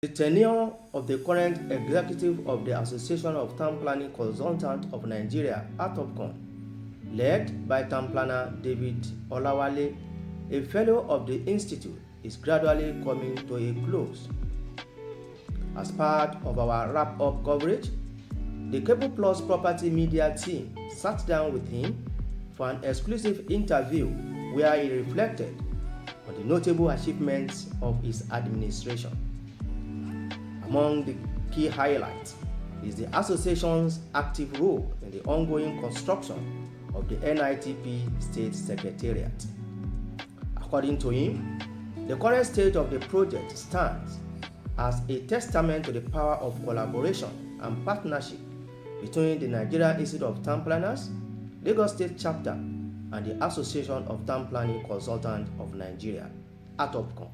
The tenure of the current executive of the Association of Town Planning Consultants of Nigeria, ATOPCON, led by town planner David Olawale, a fellow of the institute, is gradually coming to a close. As part of our wrap-up coverage, the Cable Plus Property Media team sat down with him for an exclusive interview where he reflected on the notable achievements of his administration. Among the key highlights is the association's active role in the ongoing construction of the NITP State Secretariat. According to him, the current state of the project stands as a testament to the power of collaboration and partnership between the Nigeria Institute of Town Planners, Lagos State Chapter, and the Association of Town Planning Consultants of Nigeria, ATOPCON.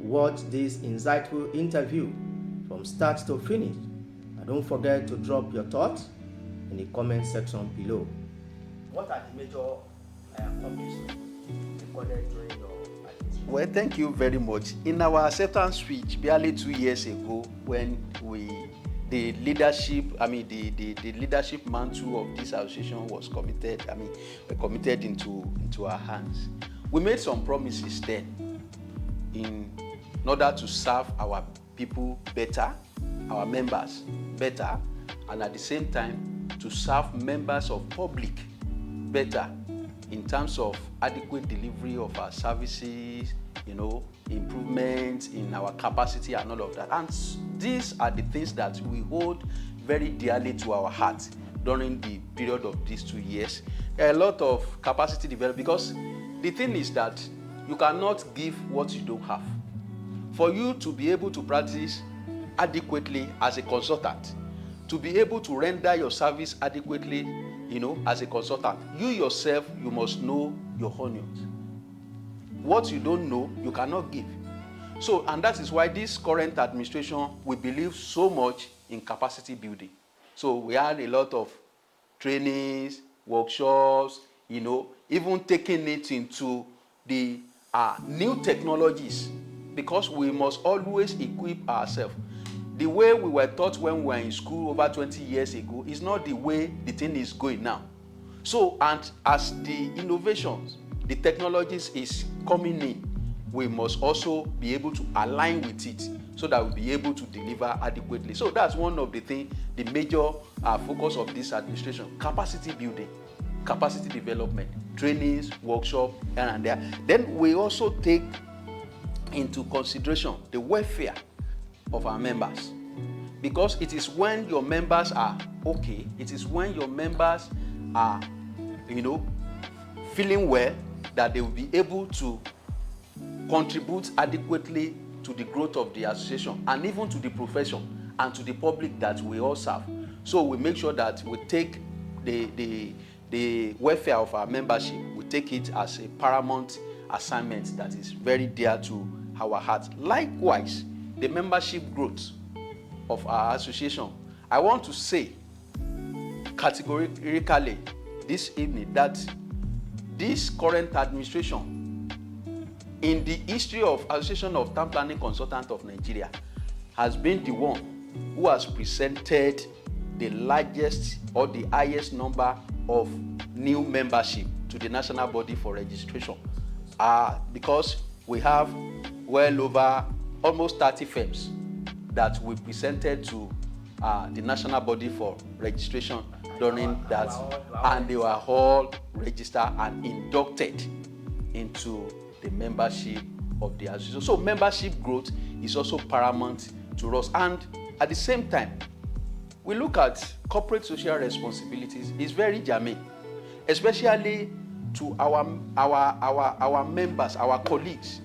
Watch this insightful interview from start to finish, and don't forget to drop your thoughts in the comment section below. What are the major accomplishments recorded during your administration? Well, thank you very much. In our acceptance speech barely 2 years ago, when the leadership mantle of this association was committed into our hands, we made some promises then in order to serve our people better, our members better, and at the same time to serve members of public better in terms of adequate delivery of our services, improvements in our capacity and all of that. And these are the things that we hold very dearly to our heart during the period of these 2 years. There are a lot of capacity development, because the thing is that you cannot give what you don't have. For you to be able to practice adequately as a consultant, to be able to render your service adequately, as a consultant, you yourself, you must know your onions. What you don't know, you cannot give. So, and that is why this current administration, we believe so much in capacity building. So we had a lot of trainings, workshops, even taking it into the new technologies, because we must always equip ourselves. The way we were taught when we were in school over 20 years ago is not the way the thing is going now. So, and as the innovations, the technologies is coming in, we must also be able to align with it so that we'll be able to deliver adequately. So that's one of the things, the major focus of this administration: capacity building, capacity development, trainings, workshop, here and there. Then we also take into consideration the welfare of our members, because it is when your members are okay, it is when your members are feeling well, that they will be able to contribute adequately to the growth of the association and even to the profession and to the public that we all serve. So we make sure that we take the welfare of our membership, we take it as a paramount assignment that is very dear to our heart. Likewise, the membership growth of our association, I want to say categorically this evening that this current administration, in the history of Association of Town Planning Consultants of Nigeria, has been the one who has presented the largest or the highest number of new membership to the national body for registration, because we have well over almost 30 firms that we presented to the national body for registration during that, and they were all registered and inducted into the membership of the association. So membership growth is also paramount to us. And at the same time, we look at corporate social responsibilities. It's very germane, especially to our members, our colleagues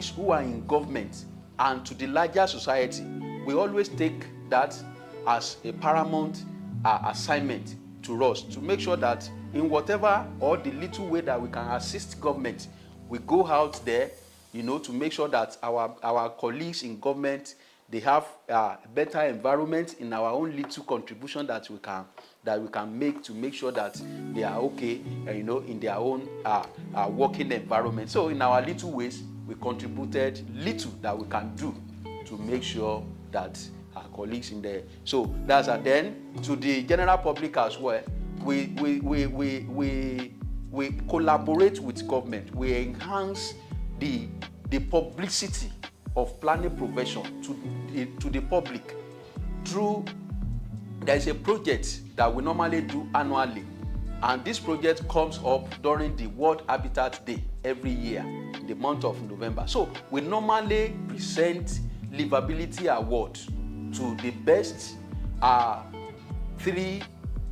who are in government, and to the larger society. We always take that as a paramount assignment to us, to make sure that in whatever or the little way that we can assist government, we go out there, to make sure that our colleagues in government, they have a better environment in our own little contribution that we can make to make sure that they are okay, in their own working environment. So in our little ways, we contributed little that we can do to make sure that our colleagues in there. So that's that. Then to the general public as well, we collaborate with government. We enhance the publicity of planning profession to the public through. There is a project that we normally do annually, and this project comes up during the World Habitat Day every year in the month of November. So we normally present livability award to the best 3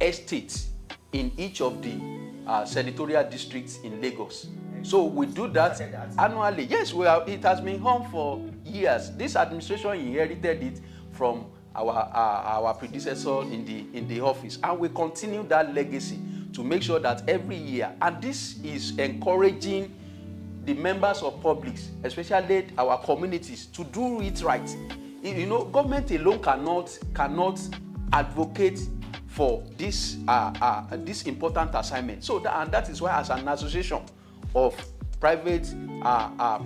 estates in each of the senatorial districts in Lagos. So we do that annually. Yes, it has been on for years. This administration inherited it from our predecessor in the office, and we continue that legacy to make sure that every year, and this is encouraging the members of public, especially our communities, to do it right. You know, government alone cannot advocate for this important assignment. So that is why, as an association of private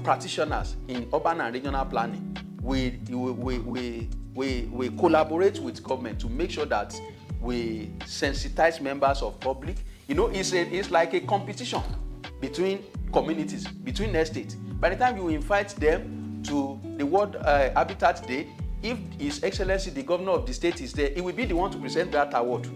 practitioners in urban and regional planning, we collaborate with government to make sure that we sensitize members of public. You know, it's like a competition between communities, between estates. By the time you invite them to the World Habitat Day, if His Excellency the Governor of the state is there, he will be the one to present that award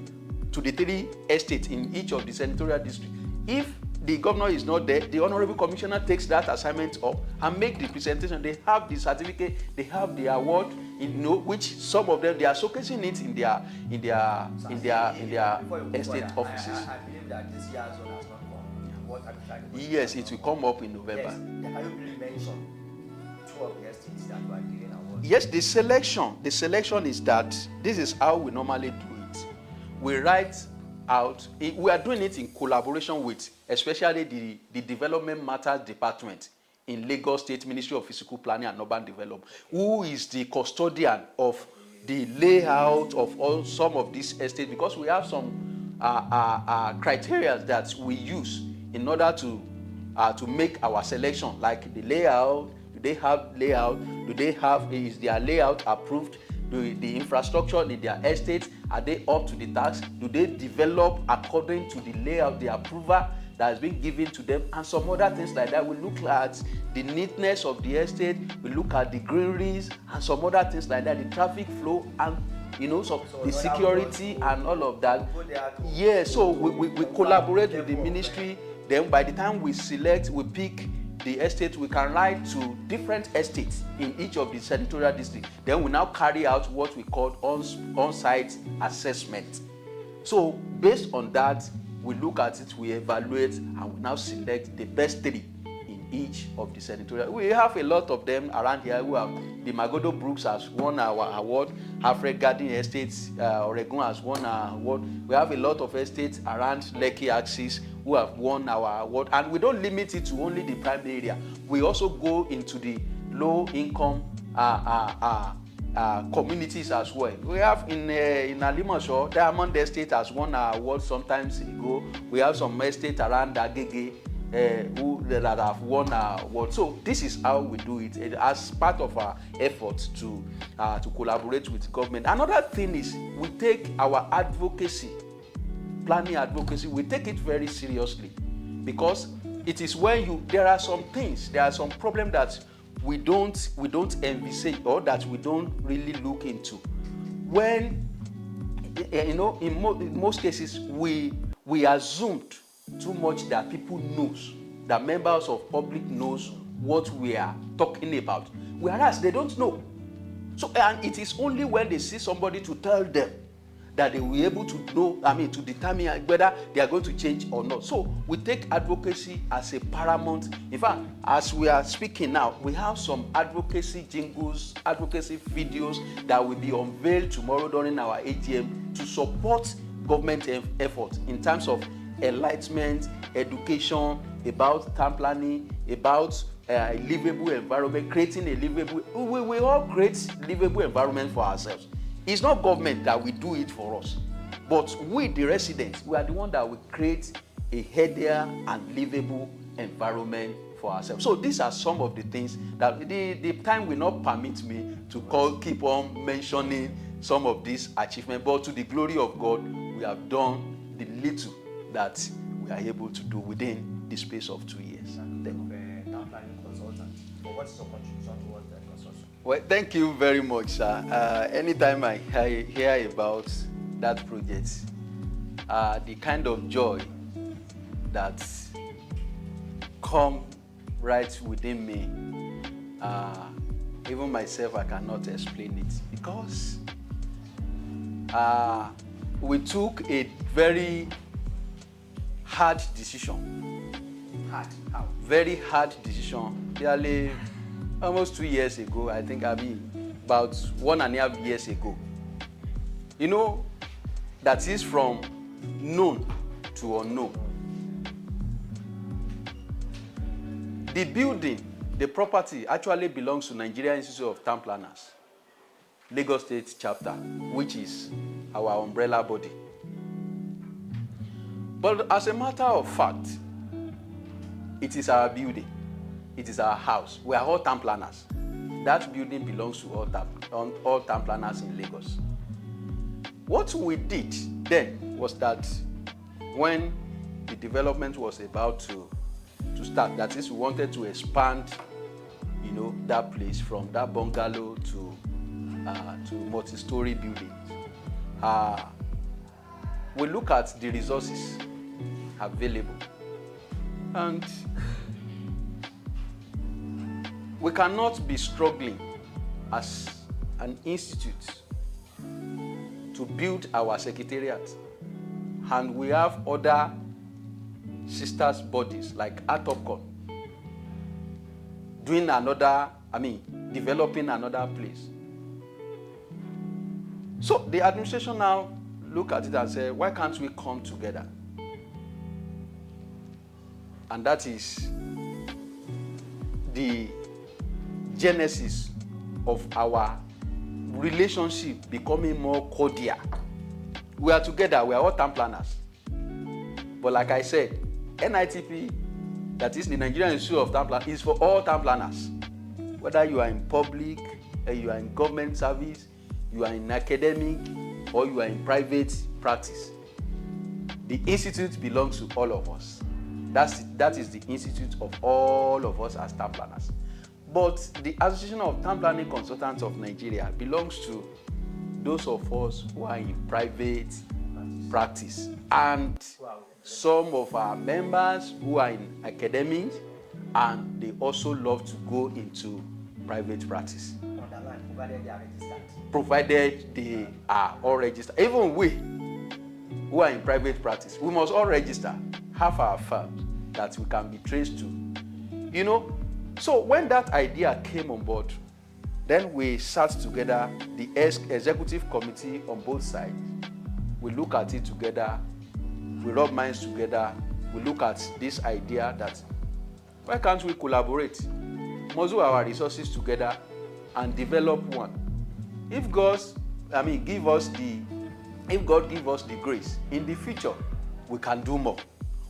to the 3 estates in each of the senatorial districts. If the governor is not there, the honorable commissioner takes that assignment up and make the presentation. They have the certificate, they have the award, you know, which some of them they are showcasing it in their estate offices. I believe that this year's one has not come. What yes, it will come up in November. Yes, can you really mention 2 of the estates that were giving awards? Yes, the selection is that this is how we normally do it. We write out. We are doing it in collaboration with, especially the Development Matters Department in Lagos State Ministry of Physical Planning and Urban Development, who is the custodian of the layout of some of these estates, because we have some criteria that we use in order to make our selection, like the layout. Do they have layout? Is their layout approved? The infrastructure in their estate, are they up to the task? Do they develop according to the layout, the approval that has been given to them, and some other things like that? We look at the neatness of the estate, we look at the greeneries, and some other things like that, the traffic flow, and so the security and all of that. Yeah, so we collaborate with the ministry. Then by the time we pick the estate, we can write to different estates in each of the senatorial districts. Then we now carry out what we call on-site assessment. So based on that, we look at it, we evaluate, and we now select the best 3 in each of the senatorial. We have a lot of them around here who have. The Magodo Brooks has won our award. Alfred Garden Estates, Oregon has won our award. We have a lot of estates around Lekki axis who have won our award, and we don't limit it to only the prime area. We also go into the low-income communities as well. We have in Alimosho, Diamond Estate has won our award sometimes ago. We have some estate around Agege that have won our award. So this is how we do it as part of our efforts to collaborate with government. Another thing is we take our advocacy, planning advocacy, we take it very seriously, because it is when there are some problems that we don't envisage, or that we don't really look into. When in most cases we assumed too much that people knows, that members of public knows what we are talking about, whereas they don't know. So, and it is only when they see somebody to tell them that they will be able to know, to determine whether they are going to change or not. So we take advocacy as a paramount. In fact, as we are speaking now, we have some advocacy jingles, advocacy videos that will be unveiled tomorrow during our AGM to support government efforts in terms of enlightenment, education, about town planning, about a livable environment, creating a livable. We all create livable environment for ourselves. It's not government that will do it for us, but we, the residents, we are the one that will create a healthier and livable environment for ourselves. So these are some of the things that the time will not permit me to keep on mentioning some of these achievements, but to the glory of God, we have done the little that we are able to do within the space of 2 years. Town planning consultant. But what's your contribution towards that construction? Well, thank you very much, sir. Anytime I hear about that project, the kind of joy that come right within me, even myself, I cannot explain it, because we took a very hard decision. Hard? How? Very hard decision. Nearly almost 2 years ago, I think, about 1.5 years ago. You know, that is from known to unknown. The building, the property actually belongs to Nigeria Institute of Town Planners, Lagos State chapter, which is our umbrella body. But as a matter of fact, it is our building. It is our house. We are all town planners. That building belongs to all town planners in Lagos. What we did then was that when the development was about to start, that is, we wanted to expand, you know, that place from that bungalow to multi-story buildings. We look at the resources available, and we cannot be struggling as an institute to build our secretariat, and we have other sisters bodies like ATOPCON doing developing another place. So the administration now look at it and say, why can't we come together? And that is the genesis of our relationship becoming more cordial. We are together, we are all town planners. But like I said, NITP, that is the Nigerian Institute of Town Planners, is for all town planners. Whether you are in public, you are in government service, you are in academic, or you are in private practice. The institute belongs to all of us. That is the institute of all of us as town planners. But the Association of Town Planning Consultants of Nigeria belongs to those of us who are in private practice, and some of our members who are in academics, and they also love to go into private practice. Provided they are registered. Provided they are all registered. Even we who are in private practice, we must all register, have our firms that we can be traced to. You know, so when that idea came on board, then we sat together, the executive committee on both sides. We look at it together, we rub minds together, we look at this idea that why can't we collaborate, muzzle our resources together and develop one. If God give us the grace, in the future we can do more.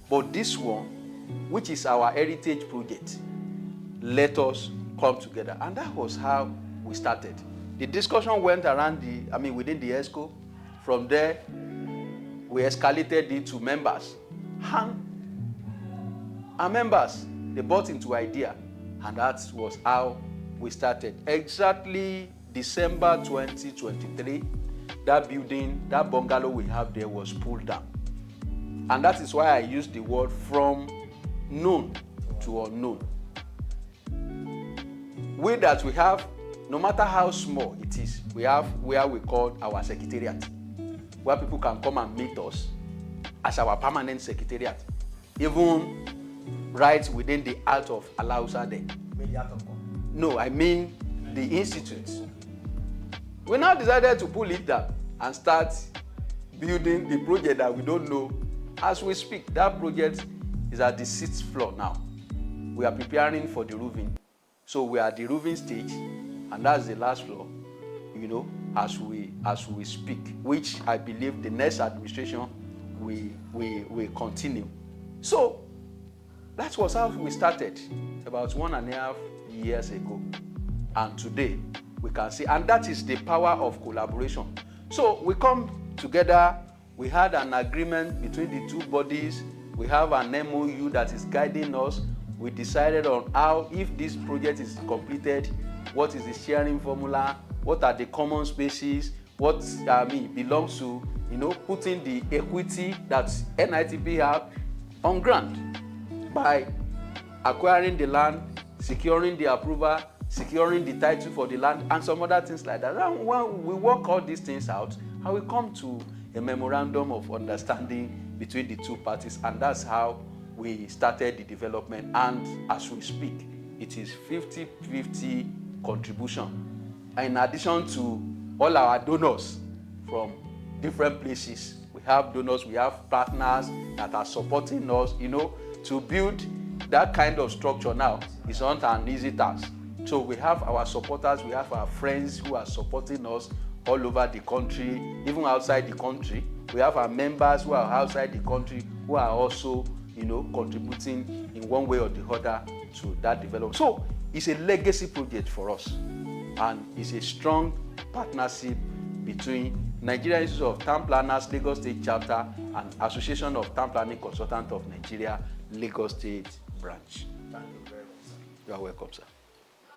But this one, which is our heritage project, let us come together. And that was how we started. The discussion went around within the ESCO. From there, we escalated it to members. And our members, they bought into idea. And that was how we started. Exactly December 2023, that building, that bungalow we have there was pulled down. And that is why I used the word from known to unknown. We have, no matter how small it is, we have where we call our secretariat, where people can come and meet us as our permanent secretariat, even right within the heart of Alausa there. No, I mean the institute. We now decided to pull it down and start building the project that we don't know as we speak. That project is at the 6th floor now. We are preparing for the roofing. So we are at the roofing stage, and that's the last floor, you know, as we speak, which I believe the next administration will continue. So that was how we started about 1.5 years ago. And today, we can see, and that is the power of collaboration. So we come together, we had an agreement between the two bodies, we have an MOU that is guiding us. We decided on how, if this project is completed, what is the sharing formula, what are the common spaces, what belongs to, putting the equity that NITP have on ground by acquiring the land, securing the approval, securing the title for the land, and some other things like that. And when we work all these things out, and we come to a memorandum of understanding between the two parties, and that's how we started the development. And as we speak, it is 50-50 contribution. And in addition to all our donors from different places, we have donors, we have partners that are supporting us, to build that kind of structure now is not an easy task. So we have our supporters, we have our friends who are supporting us all over the country, even outside the country. We have our members who are outside the country who are also, contributing in one way or the other to that development. So it's a legacy project for us, and it's a strong partnership between Nigerian Institute of Town Planners, Lagos State Chapter, and Association of Town Planning Consultants of Nigeria, Lagos State Branch. Thank you very much, sir. You are welcome, sir.